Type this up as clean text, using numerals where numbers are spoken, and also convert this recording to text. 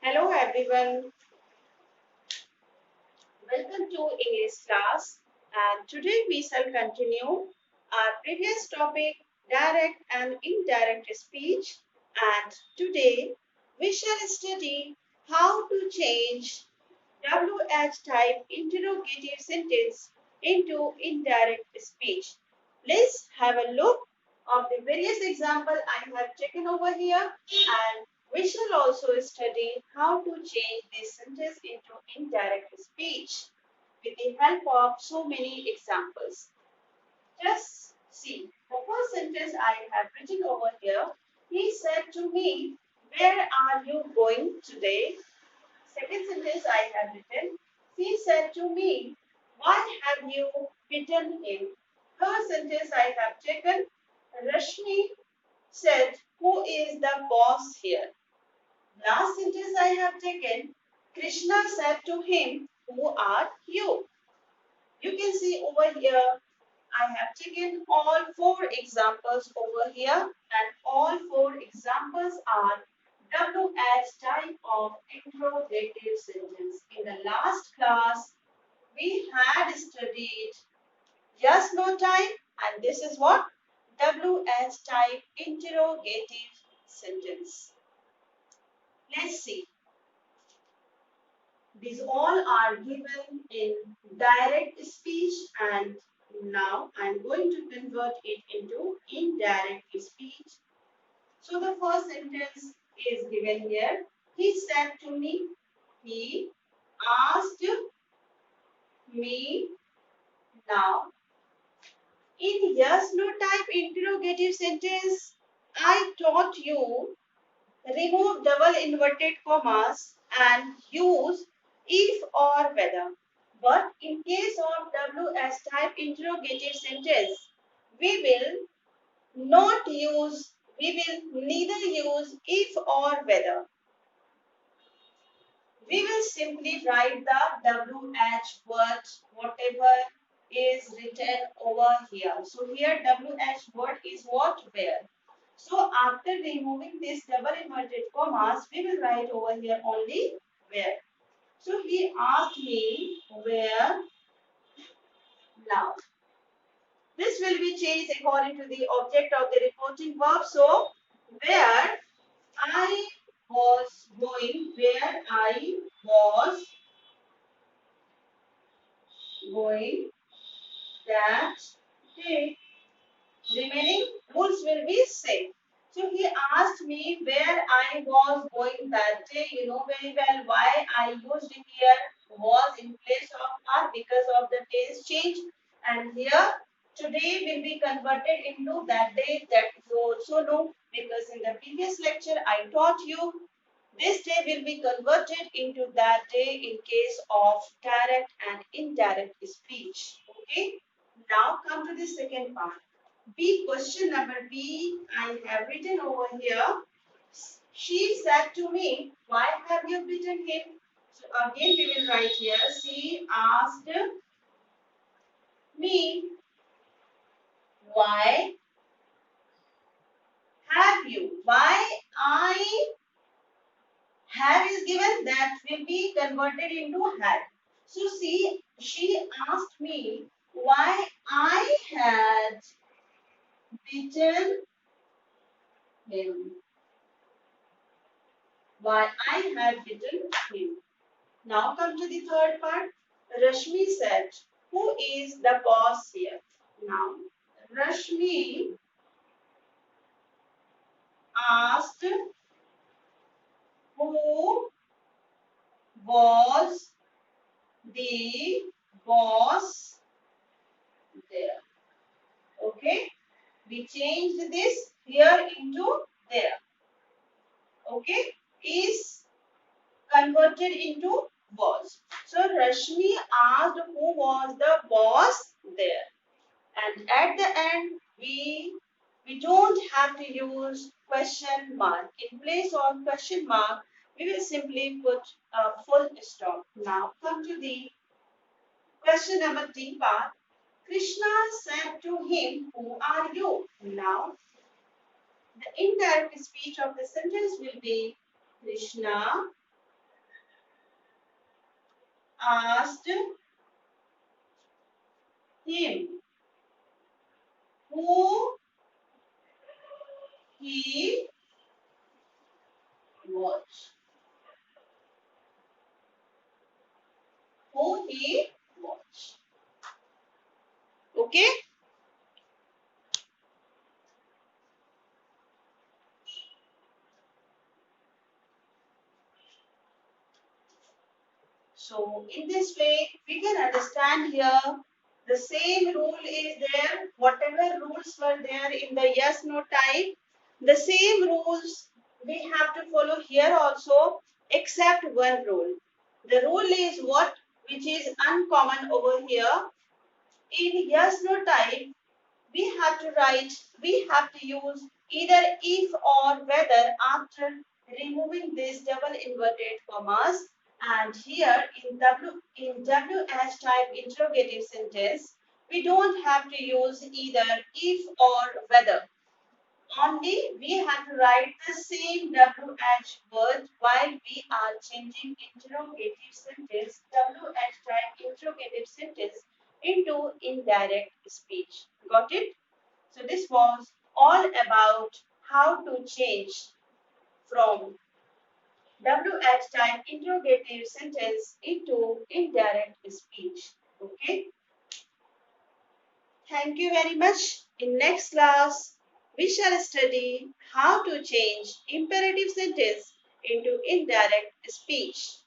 Hello everyone, welcome to English class and today we shall continue our previous topic direct and indirect speech and today we shall study how to change WH type interrogative sentence into indirect speech. Let's have a look of the various examples I have taken over here and we shall also study how to change this sentence into indirect speech with the help of so many examples. Just see, the first sentence I have written over here, he said to me, "Where are you going today?" Second sentence I have written, she said to me, "Why have you beaten him?" Third sentence I have taken, Rashmi said, "Who is the boss here?" Last sentence I have taken, Krishna said to him, "Who are you?" You can see over here, I have taken all four examples over here and all four examples are WH type of interrogative sentence. In the last class, we had studied yes, no type and this is what? WH type interrogative sentence. Let's see. These all are given in direct speech and now I'm going to convert it into indirect speech. So the first sentence is given here. He said to me, he asked me now. In yes no type interrogative sentence, I taught you remove double inverted commas and use if or whether. But in case of WS type interrogative sentence, we will not use, we will neither use if or whether. We will simply write the WH word, whatever is written over here. So here WH word is what? Where. So after removing this double inverted commas, we will write over here only where. So he asked me where now. This will be changed according to the object of the reporting verb. So where I was going, where I was going that day. Remaining rules will be same. So he asked me where I was going that day. You know very well why I used here was in place of are because of the tense change. And here today will be converted into that day, that you also know because in the previous lecture I taught you this day will be converted into that day in case of direct and indirect speech. Okay. Now come to the second part. B, question number B, I have written over here. She said to me, "Why have you beaten him?" So again we will write here. She asked me, "Why have you?" Why I have is given, that will be converted into had. So see, she asked me why I had beaten him. Why I had beaten him. Now come to the third part. Rashmi said, "Who is the boss here?" Now, Rashmi asked who was the boss there. Okay, we changed this here into there. Okay, is converted into was. So Rashmi asked who was the boss there. And at the end, we don't have to use question mark. In place of question mark, we will simply put a full stop. Now come to the question number D part. Krishna said to him, "Who are you?" Now, the indirect speech of the sentence will be Krishna asked him who he was. Who he was. Okay. So in this way, we can understand here the same rule is there. Whatever rules were there in the yes no type, the same rules we have to follow here also, except one rule. The rule is what? Which is uncommon over here. In yes no type, we have to use either if or whether after removing these double inverted commas. And here in WH type interrogative sentence, we don't have to use either if or whether. Only we have to write the same WH word while we are changing interrogative sentence, WH type interrogative sentence into indirect speech. Got it? So this was all about how to change from WH type interrogative sentence into indirect speech. Okay. Thank you very much. In next class, we shall study how to change imperative sentence into indirect speech.